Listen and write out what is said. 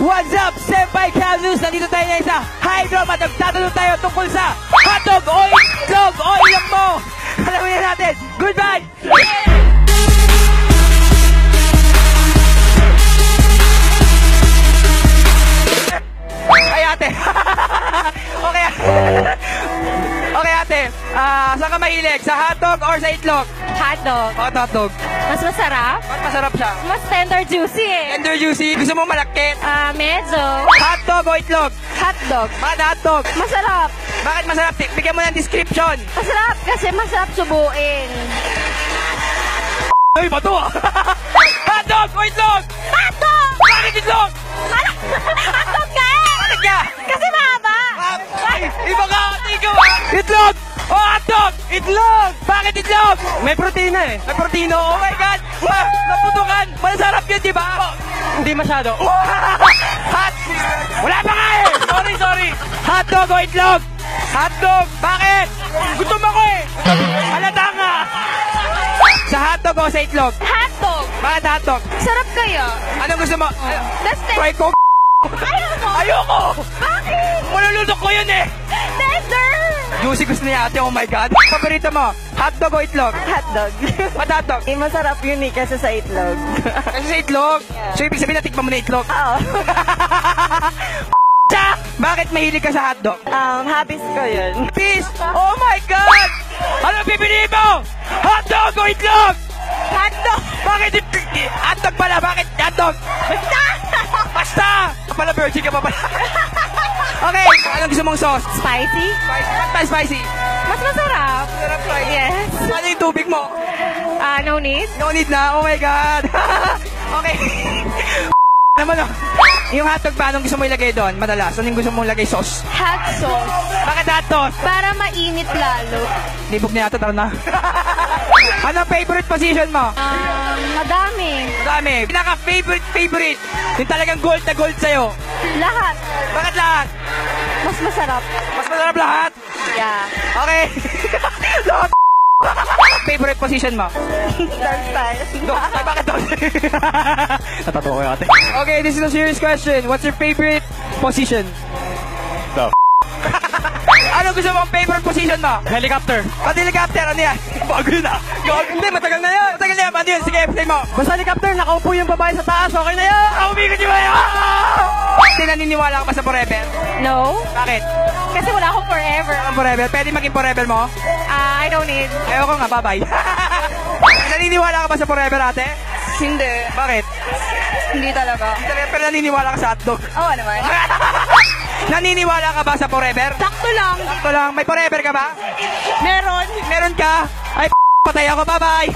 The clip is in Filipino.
What's up, Senpai Cam News? Nandito tayo ngayon sa Hydro at nagtatanong tayo tungkol sa hotdog o itlog o ilang mo. Alamin na natin. Goodbye! Ay ate! Okay. Okay ate, saan ka mahilig? Sa hotdog or sa itlog? Hotdog. Hotdog. Mas masarap? Ba't masarap siya? Mas tender juicy eh. Tender juicy. Gusto mo malakit? Medyo. Hotdog o itlog? Hotdog. Bakit hotdog? Masarap. Bakit masarap? Bigyan mo ng description. Masarap kasi masarap subuin. Ay, bato ah! Hotdog o itlog? Hotdog! Bakit itlog? Hotdog ka eh! Bakit ka? Kasi mahaba. Ay, iba ka! Ikaw ah! Itlog! O hotdog! Itlog! Bakit itlog? May protina eh. May protina? Oh my God! Wow! Naputukan! Masarap yun, di ba? Hindi masyado. Hot! Wala pa nga eh! Sorry! Hotdog o itlog? Hotdog! Bakit? Gutom ako eh! Halata nga! Sa hotdog o sa itlog? Hotdog. Bakit hotdog? Sarap kaya. Anong gusto mo? That's Try ko. Ayoko! Bakit? Malulutok ko yun eh! Tender! Juicy gusto niya ate, oh my God. Paborito mo, hotdog o itlog? Hotdog. Ba't hotdog? Masarap yun eh kasi sa itlog. Kasi sa itlog? Yeah. So ibig sabihin natikman mo na itlog? Oo. Bakit mahilig ka sa hotdog? Habits ko yun. Peace! Oh my God! Ano pipili mo? Hotdog o itlog? Hotdog! Bakit hotdog pala? Bakit hotdog? Basta! Pala virgin ka pa pala. Okay, anong gusto mong sauce? Spicy? Spicy. Mas masarap. Sarap spicy. Yes. Ano yung tubig mo? No need? No need na? Oh my God. Okay. Naman o. Yung hotdog ba, anong gusto mo ilagay doon? Madalas, anong gusto mo ilagay sauce? Hot sauce. Bakit hot sauce? Para mainit lalo. Libog na yata, tara na. Anong favorite position mo? Madami. Madami. Pinaka-favorite. Yung talagang gold na gold sa'yo. Lahat. Bakit lahat? Mas masarap. Mas masarap lahat? Yeah. Okay. Lahat. Favorite position mo? Dance style. Ay, bakit doon? Natatawa ko ate. Okay, this is a serious question. What's your favorite position? The Ano gusto mong favorite position mo? helicopter. Pag helicopter, ano yan? Bago yun ah. Hindi, matagal na yan. Matagal na yan. Ano yun? Sige, say mo. Basta helicopter, nakaupo yung babae sa taas, okay na yan. Umikot yung ba yan? Hindi naniniwala ka ba sa forever? No. Bakit? Kasi wala akong forever. Ang forever? Pwede maging forever mo? I don't need. Ayaw ko nga, bye-bye. Naniniwala ka ba sa forever, ate? Hindi. Bakit? Hindi talaga. Pero naniniwala ka sa hotdog. Oo naman. Naniniwala ka ba sa forever? Sakto lang. Sakto lang. May forever ka ba? Meron. Meron ka? Ay, patay ako. Bye-bye.